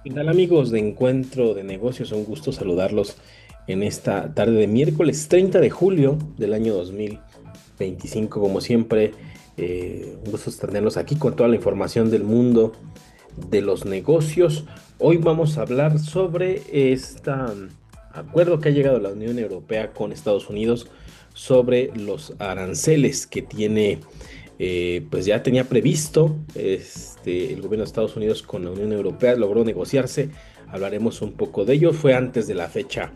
¿Qué tal, amigos de Encuentro de Negocios? Un gusto saludarlos en esta tarde de miércoles 30 de julio del año 2025. Como siempre, un gusto tenerlos aquí con toda la información del mundo de los negocios. Hoy vamos a hablar sobre este acuerdo que ha llegado la Unión Europea con Estados Unidos sobre los aranceles que tiene, pues ya tenía previsto el gobierno de Estados Unidos con la Unión Europea, logró negociarse. Hablaremos un poco de ello, fue antes de la fecha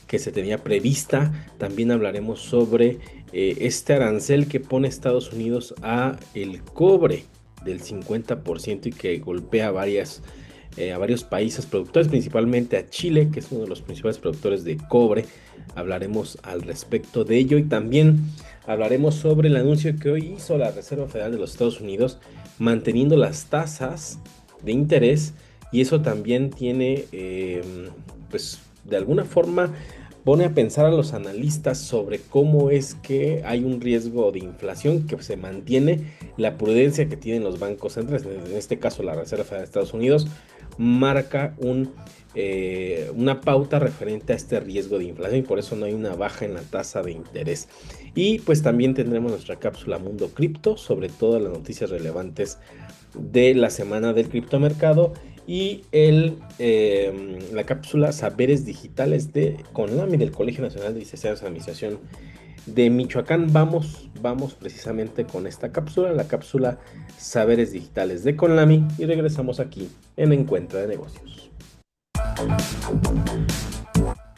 que se tenía prevista. También hablaremos sobre este arancel que pone Estados Unidos a el cobre del 50% y que golpea a varios países productores, principalmente a Chile, que es uno de los principales productores de cobre. Hablaremos al respecto de ello y también hablaremos sobre el anuncio que hoy hizo la Reserva Federal de los Estados Unidos, manteniendo las tasas de interés, y eso también tiene, pues de alguna forma pone a pensar a los analistas sobre cómo es que hay un riesgo de inflación que se mantiene. La prudencia que tienen los bancos centrales, en este caso la Reserva Federal de Estados Unidos, marca una pauta referente a este riesgo de inflación, y por eso no hay una baja en la tasa de interés. Y pues también tendremos nuestra cápsula Mundo Cripto sobre todas las noticias relevantes de la semana del criptomercado, y la cápsula Saberes Digitales de CONAMI, del Colegio Nacional de Licenciados en Administración de Michoacán. Vamos precisamente con esta cápsula, la cápsula Saberes Digitales de CONAMI, y regresamos aquí en Encuentro de Negocios.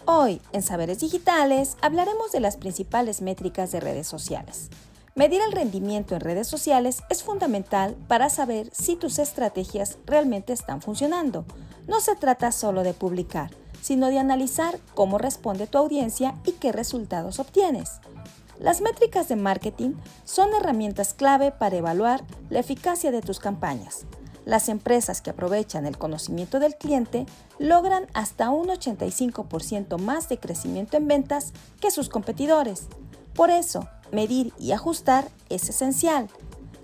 Hoy, en Saberes Digitales, hablaremos de las principales métricas de redes sociales. Medir el rendimiento en redes sociales es fundamental para saber si tus estrategias realmente están funcionando. No se trata solo de publicar, sino de analizar cómo responde tu audiencia y qué resultados obtienes. Las métricas de marketing son herramientas clave para evaluar la eficacia de tus campañas. Las empresas que aprovechan el conocimiento del cliente logran hasta un 85% más de crecimiento en ventas que sus competidores. Por eso, medir y ajustar es esencial.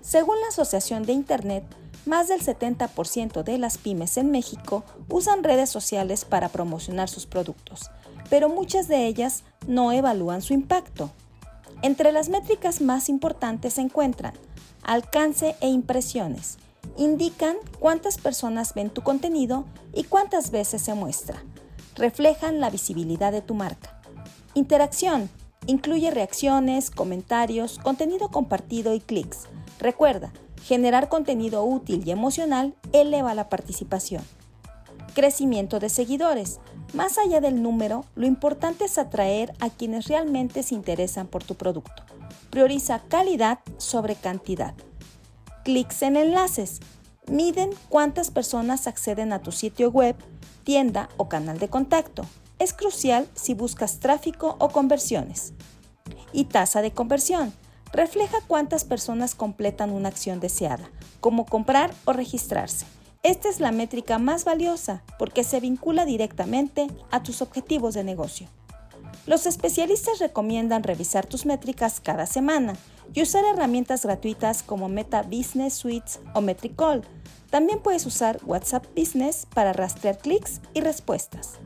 Según la Asociación de Internet, más del 70% de las pymes en México usan redes sociales para promocionar sus productos, pero muchas de ellas no evalúan su impacto. Entre las métricas más importantes se encuentran alcance e impresiones. Indican cuántas personas ven tu contenido y cuántas veces se muestra. Reflejan la visibilidad de tu marca. Interacción. Incluye reacciones, comentarios, contenido compartido y clics. Recuerda, generar contenido útil y emocional eleva la participación. Crecimiento de seguidores. Más allá del número, lo importante es atraer a quienes realmente se interesan por tu producto. Prioriza calidad sobre cantidad. Clics en enlaces. Miden cuántas personas acceden a tu sitio web, tienda o canal de contacto. Es crucial si buscas tráfico o conversiones. Y tasa de conversión. Refleja cuántas personas completan una acción deseada, como comprar o registrarse. Esta es la métrica más valiosa porque se vincula directamente a tus objetivos de negocio. Los especialistas recomiendan revisar tus métricas cada semana y usar herramientas gratuitas como Meta Business Suites o Metricall. También puedes usar WhatsApp Business para rastrear clics y respuestas.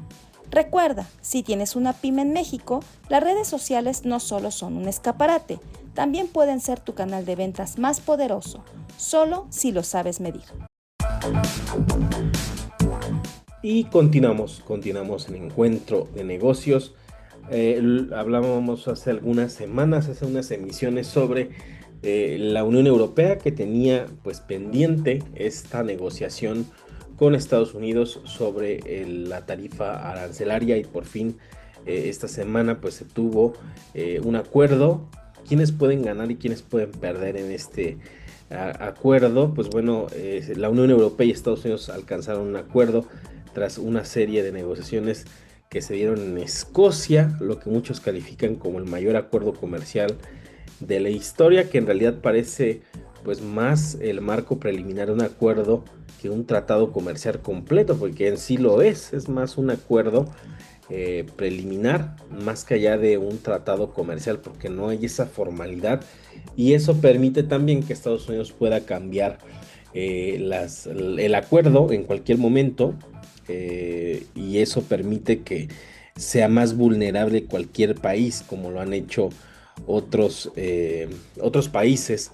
Recuerda, si tienes una pyme en México, las redes sociales no solo son un escaparate, también pueden ser tu canal de ventas más poderoso, solo si lo sabes medir. Y continuamos en Encuentro de Negocios. Hablábamos hace algunas semanas, hace unas emisiones, sobre la Unión Europea, que tenía pues pendiente esta negociación con Estados Unidos sobre la tarifa arancelaria, y por fin esta semana pues se tuvo un acuerdo. ¿Quiénes pueden ganar y quiénes pueden perder en este acuerdo? Pues bueno, la Unión Europea y Estados Unidos alcanzaron un acuerdo tras una serie de negociaciones que se dieron en Escocia, lo que muchos califican como el mayor acuerdo comercial de la historia, que en realidad parece pues más el marco preliminar de un acuerdo que un tratado comercial completo, porque en sí lo es más un acuerdo preliminar, más que allá de un tratado comercial, porque no hay esa formalidad, y eso permite también que Estados Unidos pueda cambiar el acuerdo en cualquier momento, y eso permite que sea más vulnerable cualquier país, como lo han hecho otros países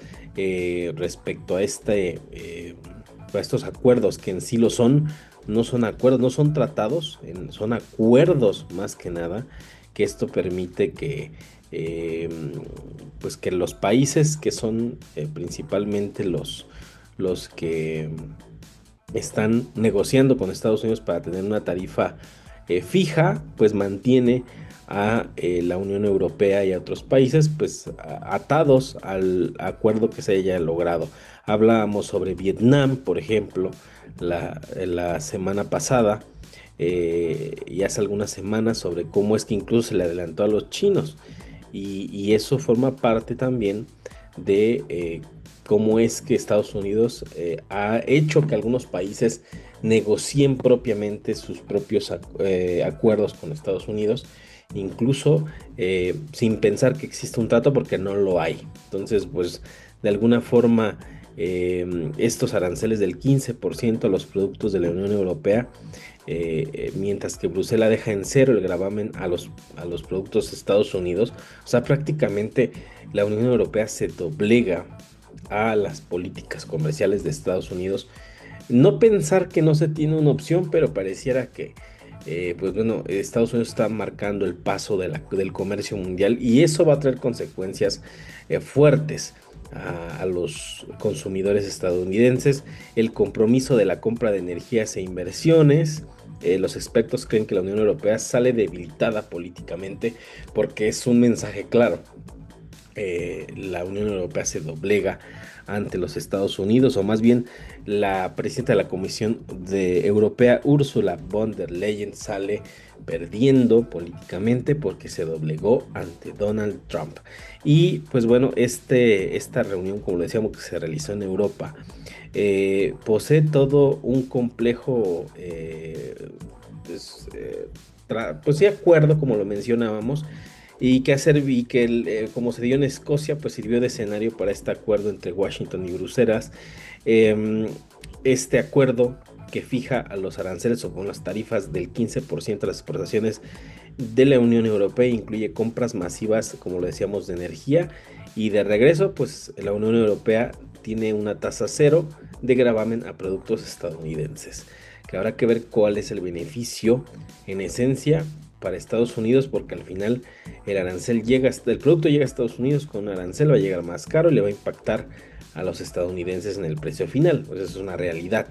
respecto a estos acuerdos que en sí lo son. No son acuerdos, no son tratados, son acuerdos más que nada, que esto permite eh, que los países que son principalmente los que están negociando con Estados Unidos para tener una tarifa fija, pues mantiene a la Unión Europea y a otros países pues atados al acuerdo que se haya logrado. Hablábamos sobre Vietnam, por ejemplo, la semana pasada, y hace algunas semanas, sobre cómo es que incluso se le adelantó a los chinos, y eso forma parte también de cómo es que Estados Unidos ha hecho que algunos países negocien propiamente sus propios acuerdos con Estados Unidos, incluso sin pensar que existe un trato, porque no lo hay. Entonces, pues de alguna forma, estos aranceles del 15% a los productos de la Unión Europea, mientras que Bruselas deja en cero el gravamen a los productos de Estados Unidos. O sea, prácticamente la Unión Europea se doblega a las políticas comerciales de Estados Unidos. No pensar que no se tiene una opción, pero pareciera que, pues bueno, Estados Unidos está marcando el paso del comercio mundial, y eso va a traer consecuencias fuertes a los consumidores estadounidenses. El compromiso de la compra de energías e inversiones. Los expertos creen que la Unión Europea sale debilitada políticamente, porque es un mensaje claro. La Unión Europea se doblega ante los Estados Unidos, o más bien la presidenta de la Comisión Europea, Ursula von der Leyen, sale perdiendo políticamente porque se doblegó ante Donald Trump. Y pues bueno, esta reunión, como lo decíamos, que se realizó en Europa, posee todo un complejo, pues sí, acuerdo, como lo mencionábamos, y como se dio en Escocia, pues sirvió de escenario para este acuerdo entre Washington y Bruselas. Este acuerdo, que fija a los aranceles o con las tarifas del 15% a las exportaciones de la Unión Europea, incluye compras masivas, como lo decíamos, de energía, y de regreso, pues la Unión Europea tiene una tasa cero de gravamen a productos estadounidenses, que habrá que ver cuál es el beneficio en esencia para Estados Unidos, porque al final el producto llega a Estados Unidos con un arancel, va a llegar más caro y le va a impactar a los estadounidenses en el precio final. Pues eso es una realidad.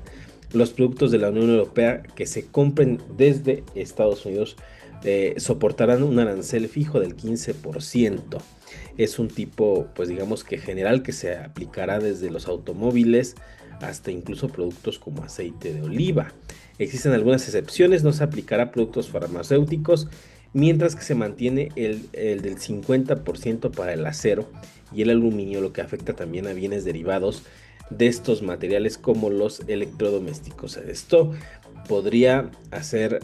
Los productos de la Unión Europea que se compren desde Estados Unidos soportarán un arancel fijo del 15%. Es un tipo, pues digamos que general, que se aplicará desde los automóviles hasta incluso productos como aceite de oliva. Existen algunas excepciones, no se aplicará a productos farmacéuticos, mientras que se mantiene el del 50% para el acero y el aluminio, lo que afecta también a bienes derivados de estos materiales como los electrodomésticos. Esto podría hacer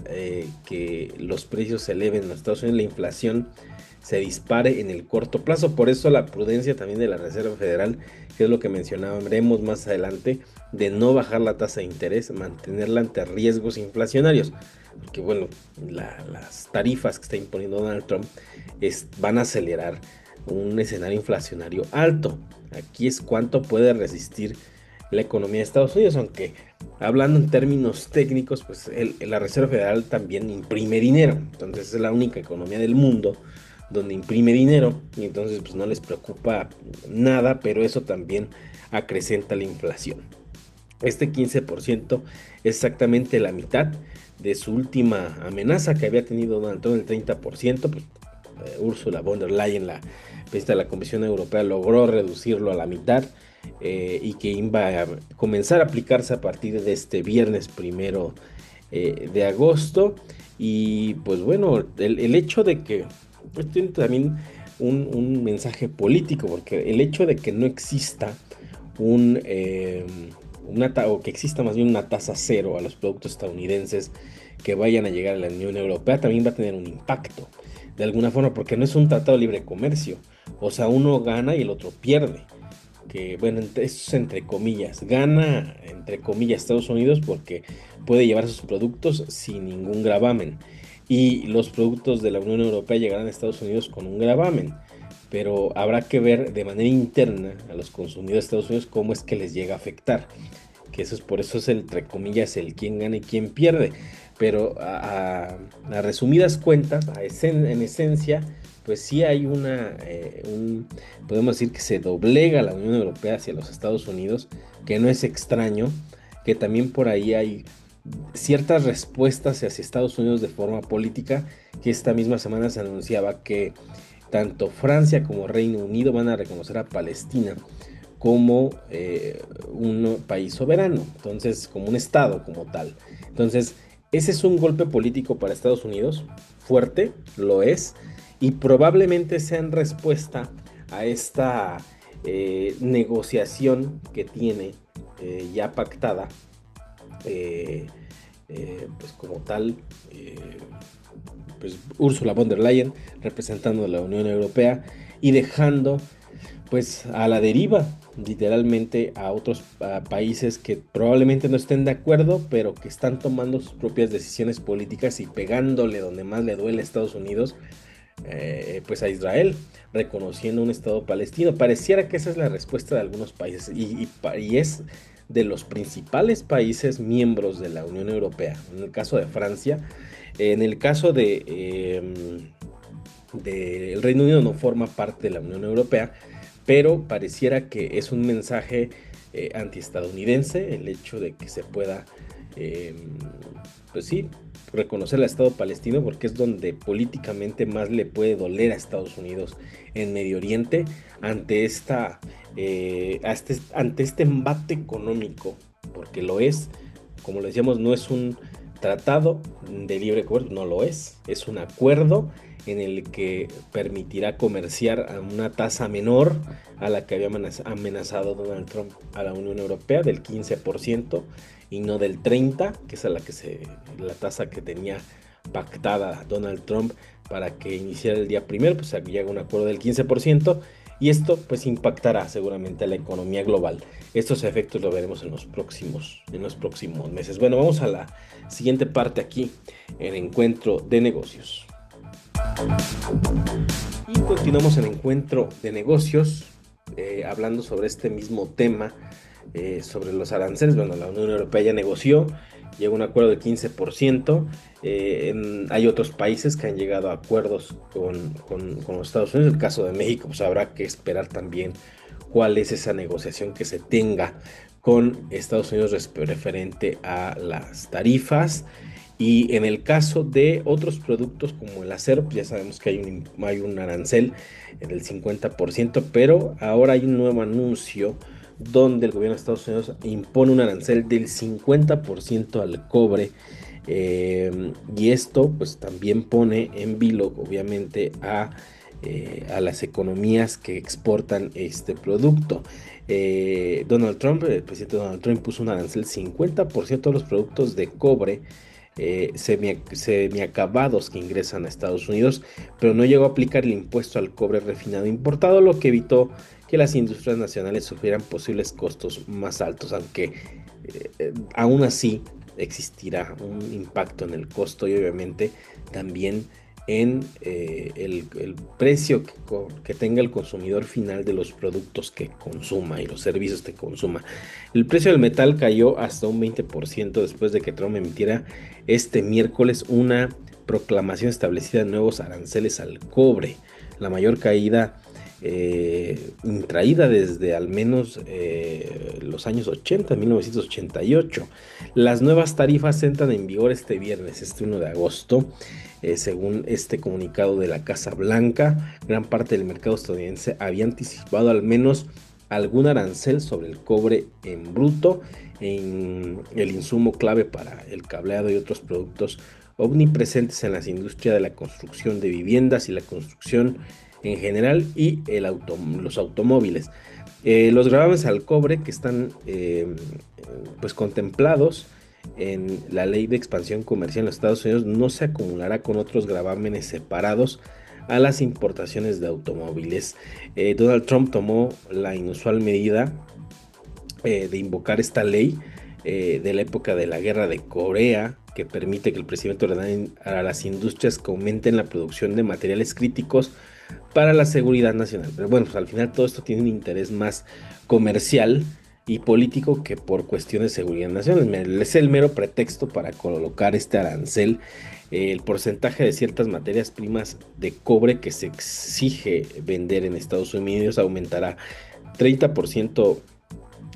que los precios se eleven en los Estados Unidos, la inflación se dispare en el corto plazo. Por eso la prudencia también de la Reserva Federal, que es lo que mencionábamos más adelante, de no bajar la tasa de interés, mantenerla ante riesgos inflacionarios. Porque bueno, las tarifas que está imponiendo Donald Trump van a acelerar un escenario inflacionario alto. Aquí es cuánto puede resistir la economía de Estados Unidos, aunque hablando en términos técnicos, pues la Reserva Federal también imprime dinero. Entonces es la única economía del mundo donde imprime dinero, y entonces pues no les preocupa nada, pero eso también acrecenta la inflación. Este 15% es exactamente la mitad de su última amenaza, que había tenido Donald Trump, el 30%. Pues Ursula von der Leyen, la presidenta de la Comisión Europea, logró reducirlo a la mitad, y que iba a comenzar a aplicarse a partir de este viernes 1 de agosto. Y pues bueno, el hecho de que esto tiene también un mensaje político, porque el hecho de que no exista o que exista más bien una tasa cero a los productos estadounidenses que vayan a llegar a la Unión Europea, también va a tener un impacto de alguna forma, porque no es un tratado de libre comercio. O sea, uno gana y el otro pierde. que, bueno, eso es entre comillas, gana entre comillas Estados Unidos porque puede llevar sus productos sin ningún gravamen y los productos de la Unión Europea llegarán a Estados Unidos con un gravamen, pero habrá que ver de manera interna a los consumidores de Estados Unidos cómo es que les llega a afectar, que eso es por eso es el, entre comillas, el quién gana y quién pierde, pero a resumidas cuentas, en esencia, pues sí hay podemos decir que se doblega la Unión Europea hacia los Estados Unidos, que no es extraño, que también por ahí hay ciertas respuestas hacia Estados Unidos de forma política, que esta misma semana se anunciaba que tanto Francia como Reino Unido van a reconocer a Palestina como un país soberano, entonces como un estado como tal. Entonces, ese es un golpe político para Estados Unidos, fuerte, lo es, y probablemente sea en respuesta a esta negociación que tiene ya pactada, eh, pues como tal, pues Ursula von der Leyen representando a la Unión Europea y dejando pues a la deriva literalmente a otros países que probablemente no estén de acuerdo, pero que están tomando sus propias decisiones políticas y pegándole donde más le duele a Estados Unidos, pues a Israel, reconociendo un Estado palestino. Pareciera que esa es la respuesta de algunos países y es de los principales países miembros de la Unión Europea, en el caso de Francia. En el caso de el Reino Unido no forma parte de la Unión Europea, pero pareciera que es un mensaje antiestadounidense el hecho de que se pueda, eh, pues sí, reconocer al Estado palestino, porque es donde políticamente más le puede doler a Estados Unidos en Medio Oriente ante ante este embate económico, porque lo es, como lo decíamos, no es un tratado de libre comercio, no lo es un acuerdo en el que permitirá comerciar a una tasa menor a la que había amenazado Donald Trump a la Unión Europea, del 15% y no del 30%, que es la tasa que tenía pactada Donald Trump para que iniciara el día primero, pues llega un acuerdo del 15%, y esto pues impactará seguramente a la economía global. Estos efectos lo veremos en los próximos meses. Bueno, vamos a la siguiente parte aquí, en Encuentro de Negocios. Y continuamos en Encuentro de Negocios, hablando sobre este mismo tema, sobre los aranceles. Bueno, la Unión Europea ya negoció, llegó a un acuerdo del 15%. Hay otros países que han llegado a acuerdos con los Estados Unidos. En el caso de México, pues habrá que esperar también cuál es esa negociación que se tenga con Estados Unidos referente a las tarifas. Y en el caso de otros productos como el acero, pues ya sabemos que hay un arancel del 50%, pero ahora hay un nuevo anuncio donde el gobierno de Estados Unidos impone un arancel del 50% al cobre, y esto pues también pone en vilo obviamente a las economías que exportan este producto. Donald Trump, el presidente Donald Trump, puso un arancel 50% de los productos de cobre semiacabados que ingresan a Estados Unidos, pero no llegó a aplicar el impuesto al cobre refinado importado, lo que evitó que las industrias nacionales sufrieran posibles costos más altos, aunque aún así existirá un impacto en el costo y obviamente también en el precio que tenga el consumidor final de los productos que consuma y los servicios que consuma. El precio del metal cayó hasta un 20% después de que Trump emitiera este miércoles una proclamación establecida de nuevos aranceles al cobre, la mayor caída traída desde al menos los años 80, 1988. Las nuevas tarifas entran en vigor este viernes, este 1 de agosto. Según este comunicado de la Casa Blanca, gran parte del mercado estadounidense había anticipado al menos algún arancel sobre el cobre en bruto, en el insumo clave para el cableado y otros productos omnipresentes en las industrias de la construcción de viviendas y la construcción en general y los automóviles. Los gravámenes al cobre que están pues contemplados en la ley de expansión comercial en los Estados Unidos no se acumulará con otros gravámenes separados a las importaciones de automóviles. Donald Trump tomó la inusual medida de invocar esta ley de la época de la guerra de Corea, que permite que el presidente ordene a las industrias que aumenten la producción de materiales críticos para la seguridad nacional. Pero bueno, pues al final todo esto tiene un interés más comercial y político que por cuestiones de seguridad nacional. Es el mero pretexto para colocar este arancel. El porcentaje de ciertas materias primas de cobre que se exige vender en Estados Unidos aumentará 30%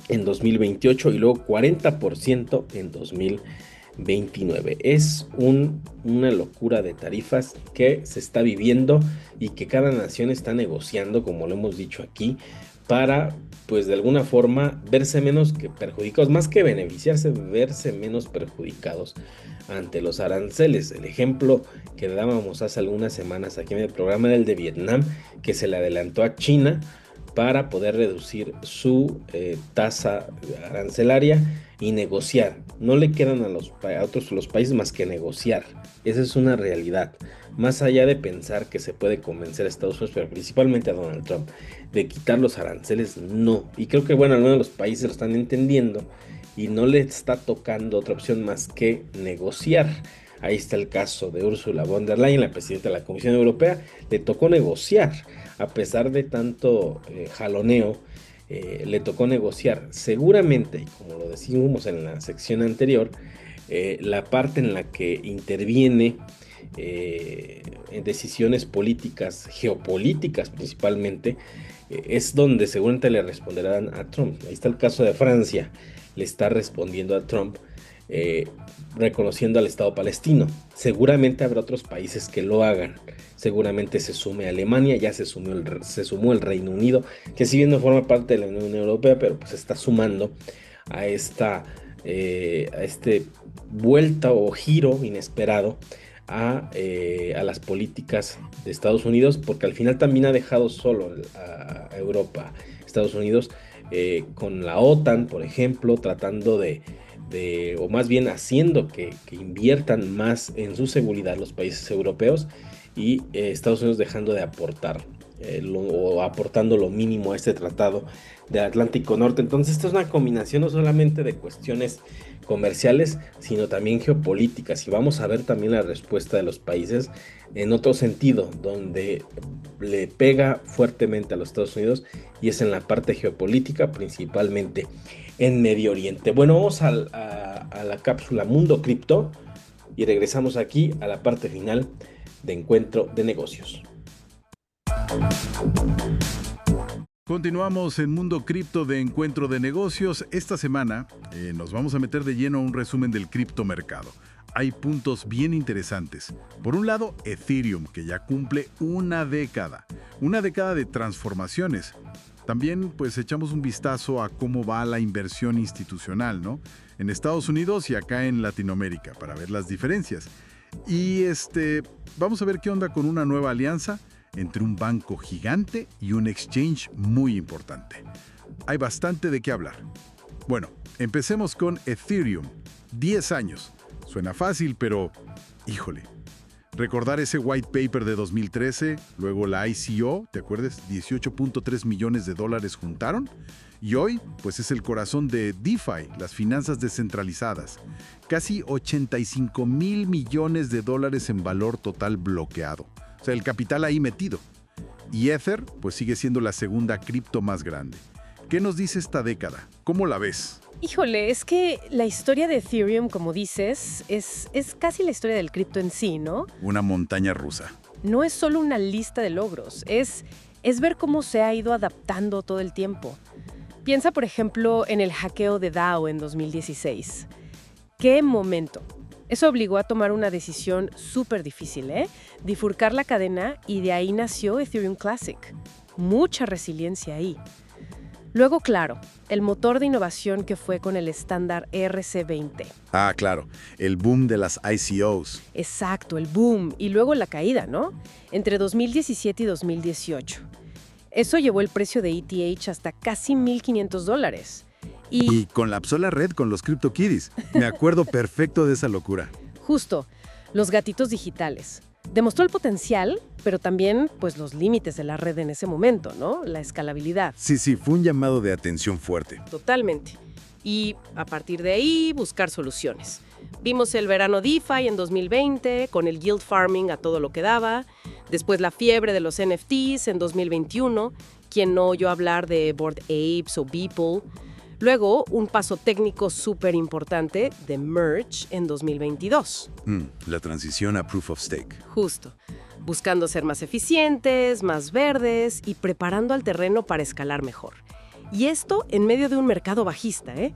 en 2028 y luego 40% en 2029. Es una locura de tarifas que se está viviendo y que cada nación está negociando, como lo hemos dicho aquí, para, pues de alguna forma, verse menos que perjudicados, más que beneficiarse, verse menos perjudicados ante los aranceles. El ejemplo que dábamos hace algunas semanas aquí en el programa era el de Vietnam, que se le adelantó a China para poder reducir su tasa arancelaria y negociar. No le quedan a los países más que negociar. Esa es una realidad. Más allá de pensar que se puede convencer a Estados Unidos, pero principalmente a Donald Trump, de quitar los aranceles, no. Y creo que, bueno, algunos de los países lo están entendiendo y no le está tocando otra opción más que negociar. Ahí está el caso de Ursula von der Leyen, la presidenta de la Comisión Europea. Le tocó negociar, a pesar de tanto jaloneo, le tocó negociar. Seguramente, y como lo decimos en la sección anterior, la parte en la que interviene en decisiones políticas, geopolíticas principalmente, es donde seguramente le responderán a Trump. Ahí está el caso de Francia, le está respondiendo a Trump reconociendo al Estado palestino. Seguramente habrá otros países que lo hagan. Seguramente se sume Alemania, ya se sumó el Reino Unido, que si bien no forma parte de la Unión Europea, pero pues está sumando a esta vuelta o giro inesperado a las políticas de Estados Unidos, porque al final también ha dejado solo a Europa, Estados Unidos, con la OTAN, por ejemplo, tratando o más bien haciendo que inviertan más en su seguridad los países europeos, y Estados Unidos dejando de aportar o aportando lo mínimo a este tratado del Atlántico Norte. Entonces esta es una combinación no solamente de cuestiones comerciales, sino también geopolíticas, y vamos a ver también la respuesta de los países en otro sentido, donde le pega fuertemente a los Estados Unidos, y es en la parte geopolítica, principalmente en Medio Oriente. Bueno, vamos a la cápsula Mundo Cripto y regresamos aquí a la parte final de Encuentro de Negocios. Continuamos en Mundo Cripto de Encuentro de Negocios. Esta semana nos vamos a meter de lleno a un resumen del criptomercado. Hay puntos bien interesantes. Por un lado, Ethereum, que ya cumple una década de transformaciones. También pues echamos un vistazo a cómo va la inversión institucional, ¿no? En Estados Unidos y acá en Latinoamérica, para ver las diferencias. Y vamos a ver qué onda con una nueva alianza entre un banco gigante y un exchange muy importante. Hay bastante de qué hablar. Bueno, empecemos con Ethereum. 10 años. Suena fácil, pero híjole. Recordar ese white paper de 2013, luego la ICO, ¿te acuerdas? 18.3 millones de dólares juntaron. Y hoy, pues es el corazón de DeFi, las finanzas descentralizadas. Casi 85 mil millones de dólares en valor total bloqueado. O sea, el capital ahí metido. Y Ether, pues sigue siendo la segunda cripto más grande. ¿Qué nos dice esta década? ¿Cómo la ves? Híjole, es que la historia de Ethereum, como dices, es casi la historia del cripto en sí, ¿no? Una montaña rusa. No es solo una lista de logros, es ver cómo se ha ido adaptando todo el tiempo. Piensa, por ejemplo, en el hackeo de DAO en 2016. ¡Qué momento! Eso obligó a tomar una decisión súper difícil, bifurcar la cadena, y de ahí nació Ethereum Classic. Mucha resiliencia ahí. Luego, claro, el motor de innovación que fue con el estándar ERC20. Ah, claro, el boom de las ICOs. Exacto, el boom, y luego la caída, ¿no? Entre 2017 y 2018. Eso llevó el precio de ETH hasta casi $1,500. Y colapsó la red con los CryptoKitties. Me acuerdo perfecto de esa locura. Justo, los gatitos digitales. Demostró el potencial, pero también pues los límites de la red en ese momento, ¿no? La escalabilidad. Sí, fue un llamado de atención fuerte. Totalmente. Y a partir de ahí, buscar soluciones. Vimos el verano DeFi en 2020, con el yield farming a todo lo que daba. Después la fiebre de los NFTs en 2021. ¿Quién no oyó hablar de Bored Apes o Beeple? Luego, un paso técnico súper importante de Merge en 2022. La transición a Proof of Stake. Justo. Buscando ser más eficientes, más verdes y preparando al terreno para escalar mejor. Y esto en medio de un mercado bajista, ¿eh?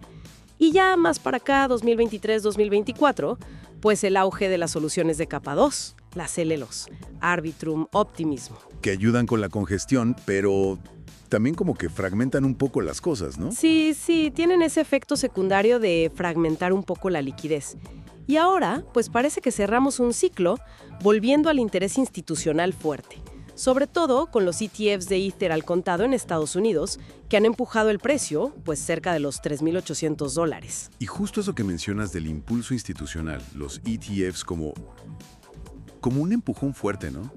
Y ya más para acá, 2023-2024, pues el auge de las soluciones de capa 2, las LLOs, Arbitrum, Optimism. Que ayudan con la congestión, pero también como que fragmentan un poco las cosas, ¿no? Sí, tienen ese efecto secundario de fragmentar un poco la liquidez. Y ahora, pues parece que cerramos un ciclo volviendo al interés institucional fuerte. Sobre todo con los ETFs de Ether al contado en Estados Unidos, que han empujado el precio, pues cerca de los $3,800. Y justo eso que mencionas del impulso institucional, los ETFs como un empujón fuerte, ¿no?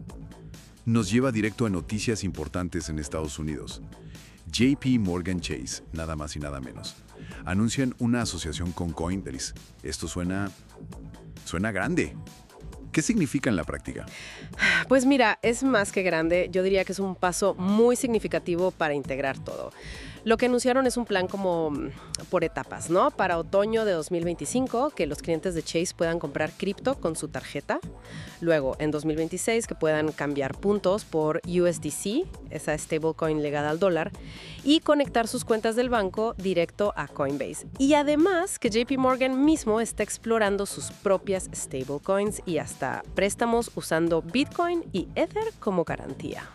Nos lleva directo a noticias importantes en Estados Unidos. JP Morgan Chase, nada más y nada menos, anuncian una asociación con Coinbase. Esto suena grande. ¿Qué significa en la práctica? Pues mira, es más que grande. Yo diría que es un paso muy significativo para integrar todo. Lo que anunciaron es un plan como por etapas, ¿no? Para otoño de 2025, que los clientes de Chase puedan comprar cripto con su tarjeta. Luego, en 2026, que puedan cambiar puntos por USDC, esa stablecoin ligada al dólar, y conectar sus cuentas del banco directo a Coinbase. Y además, que JP Morgan mismo está explorando sus propias stablecoins y hasta préstamos usando Bitcoin y Ether como garantía.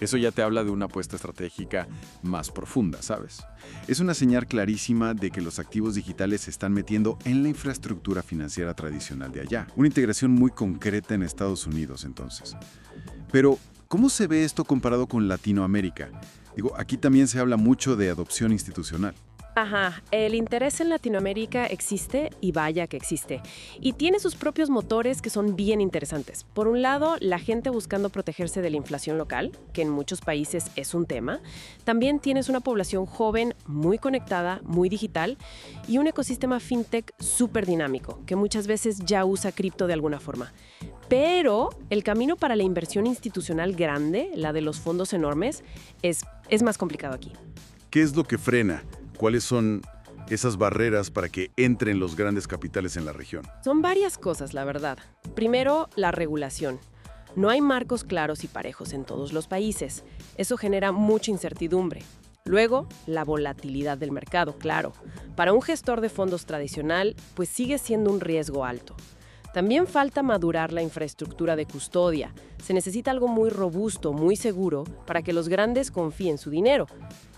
Eso ya te habla de una apuesta estratégica más profunda, ¿sabes? Es una señal clarísima de que los activos digitales se están metiendo en la infraestructura financiera tradicional de allá. Una integración muy concreta en Estados Unidos, entonces. Pero, ¿cómo se ve esto comparado con Latinoamérica? Digo, aquí también se habla mucho de adopción institucional. Ajá, el interés en Latinoamérica existe y vaya que existe. Y tiene sus propios motores que son bien interesantes. Por un lado, la gente buscando protegerse de la inflación local, que en muchos países es un tema. También tienes una población joven, muy conectada, muy digital y un ecosistema fintech súper dinámico, que muchas veces ya usa cripto de alguna forma. Pero el camino para la inversión institucional grande, la de los fondos enormes, es más complicado aquí. ¿Qué es lo que frena? ¿Cuáles son esas barreras para que entren los grandes capitales en la región? Son varias cosas, la verdad. Primero, la regulación. No hay marcos claros y parejos en todos los países. Eso genera mucha incertidumbre. Luego, la volatilidad del mercado, claro. Para un gestor de fondos tradicional, pues sigue siendo un riesgo alto. También falta madurar la infraestructura de custodia. Se necesita algo muy robusto, muy seguro, para que los grandes confíen su dinero.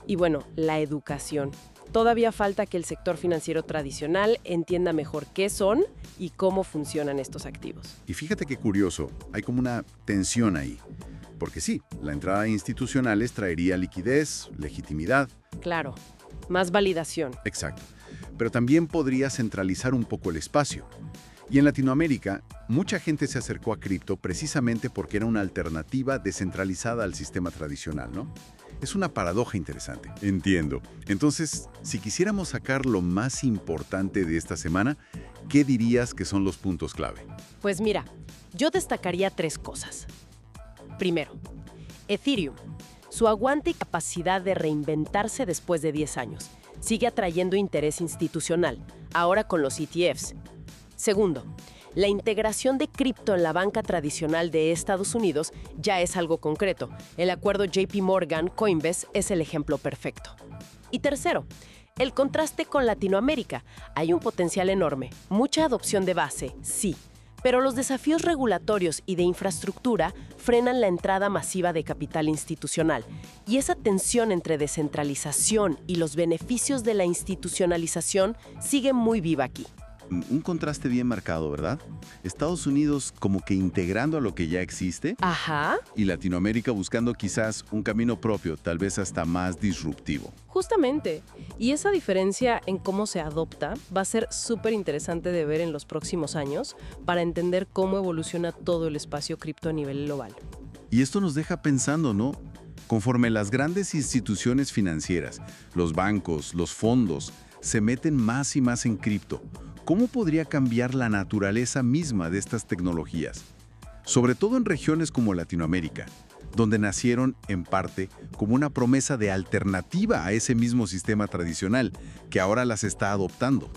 Y bueno, la educación. Todavía falta que el sector financiero tradicional entienda mejor qué son y cómo funcionan estos activos. Y fíjate qué curioso, hay como una tensión ahí. Porque sí, la entrada a institucionales traería liquidez, legitimidad. Claro, más validación. Exacto. Pero también podría centralizar un poco el espacio. Y en Latinoamérica, mucha gente se acercó a cripto precisamente porque era una alternativa descentralizada al sistema tradicional, ¿no? Es una paradoja interesante. Entiendo. Entonces, si quisiéramos sacar lo más importante de esta semana, ¿qué dirías que son los puntos clave? Pues mira, yo destacaría 3 cosas. Primero, Ethereum. Su aguante y capacidad de reinventarse después de 10 años. Sigue atrayendo interés institucional, ahora con los ETFs. Segundo, la integración de cripto en la banca tradicional de Estados Unidos ya es algo concreto. El acuerdo JP Morgan-Coinbase es el ejemplo perfecto. Y tercero, el contraste con Latinoamérica. Hay un potencial enorme, mucha adopción de base, sí, pero los desafíos regulatorios y de infraestructura frenan la entrada masiva de capital institucional. Y esa tensión entre descentralización y los beneficios de la institucionalización sigue muy viva aquí. Un contraste bien marcado, ¿verdad? Estados Unidos como que integrando a lo que ya existe Ajá. y Latinoamérica buscando quizás un camino propio, tal vez hasta más disruptivo. Justamente. Y esa diferencia en cómo se adopta va a ser súper interesante de ver en los próximos años para entender cómo evoluciona todo el espacio cripto a nivel global. Y esto nos deja pensando, ¿no? Conforme las grandes instituciones financieras, los bancos, los fondos, se meten más y más en cripto, ¿cómo podría cambiar la naturaleza misma de estas tecnologías? Sobre todo en regiones como Latinoamérica, donde nacieron en parte como una promesa de alternativa a ese mismo sistema tradicional que ahora las está adoptando.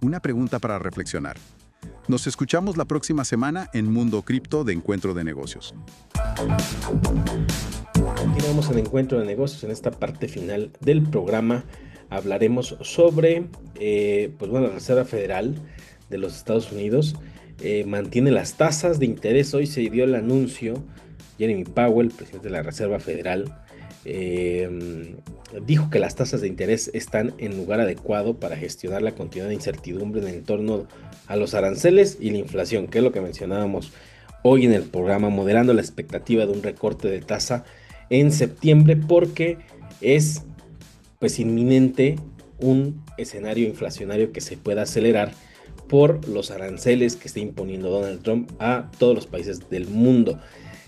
Una pregunta para reflexionar. Nos escuchamos la próxima semana en Mundo Cripto de Encuentro de Negocios. Continuamos en Encuentro de Negocios. En esta parte final del programa hablaremos sobre la Reserva Federal de los Estados Unidos mantiene las tasas de interés. Hoy se dio el anuncio. Jeremy Powell, presidente de la Reserva Federal, dijo que las tasas de interés están en lugar adecuado para gestionar la continuada incertidumbre en torno a los aranceles y la inflación, que es lo que mencionábamos hoy en el programa, moderando la expectativa de un recorte de tasa en septiembre, porque es inminente un escenario inflacionario que se pueda acelerar por los aranceles que está imponiendo Donald Trump a todos los países del mundo.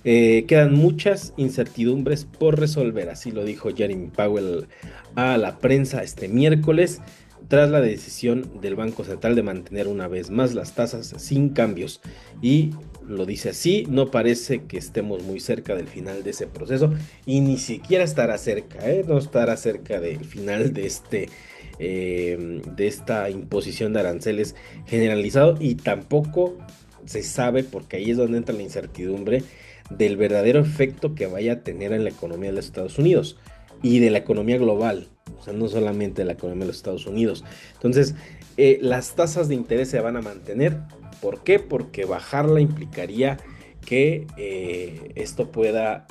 Quedan muchas incertidumbres por resolver, así lo dijo Jeremy Powell a la prensa este miércoles, tras la decisión del Banco Central de mantener una vez más las tasas sin cambios. Y lo dice así: no parece que estemos muy cerca del final de ese proceso, y ni siquiera estará cerca, no estará cerca del final de esta imposición de aranceles generalizado, y tampoco se sabe, porque ahí es donde entra la incertidumbre, del verdadero efecto que vaya a tener en la economía de los Estados Unidos y de la economía global, o sea, no solamente de la economía de los Estados Unidos. Entonces, las tasas de interés se van a mantener. ¿Por qué? Porque bajarla implicaría que esto pueda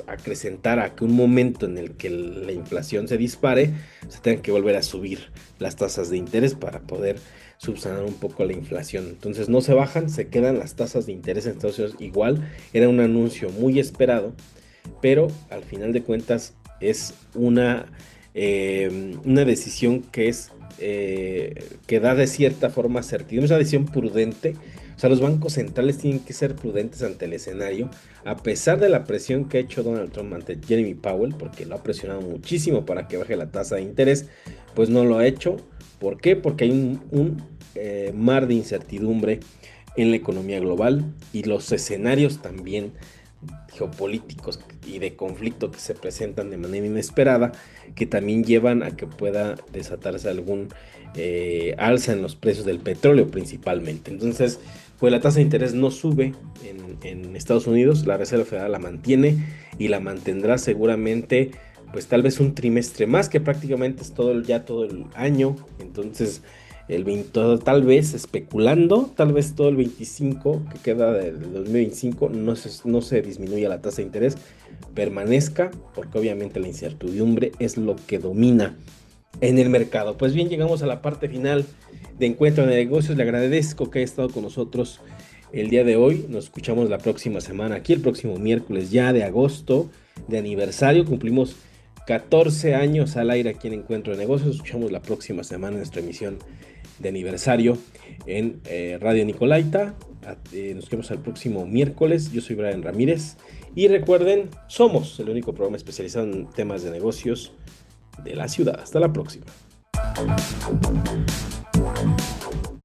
acrecentar a que un momento en el que la inflación se dispare, se tengan que volver a subir las tasas de interés para poder subsanar un poco la inflación. Entonces no se bajan, se quedan las tasas de interés en Estados Unidos igual. Era un anuncio muy esperado, pero al final de cuentas es una decisión que da de cierta forma certidumbre, es una decisión prudente. O sea, los bancos centrales tienen que ser prudentes ante el escenario, a pesar de la presión que ha hecho Donald Trump ante Jeremy Powell, porque lo ha presionado muchísimo para que baje la tasa de interés, pues no lo ha hecho. ¿Por qué? Porque hay un mar de incertidumbre en la economía global, y los escenarios también geopolíticos y de conflicto que se presentan de manera inesperada, que también llevan a que pueda desatarse algún alza en los precios del petróleo principalmente. Entonces, pues la tasa de interés no sube en Estados Unidos, la Reserva Federal la mantiene y la mantendrá seguramente, pues tal vez un trimestre más, que prácticamente es todo el año. Entonces, tal vez especulando, tal vez todo el 25 que queda del 2025 no se disminuya la tasa de interés, permanezca, porque obviamente la incertidumbre es lo que domina en el mercado. Pues bien, llegamos a la parte final de Encuentro de Negocios. Le agradezco que haya estado con nosotros el día de hoy. Nos escuchamos la próxima semana, aquí el próximo miércoles ya de agosto, de aniversario. Cumplimos 14 años al aire aquí en Encuentro de Negocios. Nos escuchamos la próxima semana en nuestra emisión de aniversario en Radio Nicolaita. Nos vemos el próximo miércoles. Yo soy Brian Ramírez y recuerden, somos el único programa especializado en temas de negocios de la ciudad. Hasta la próxima.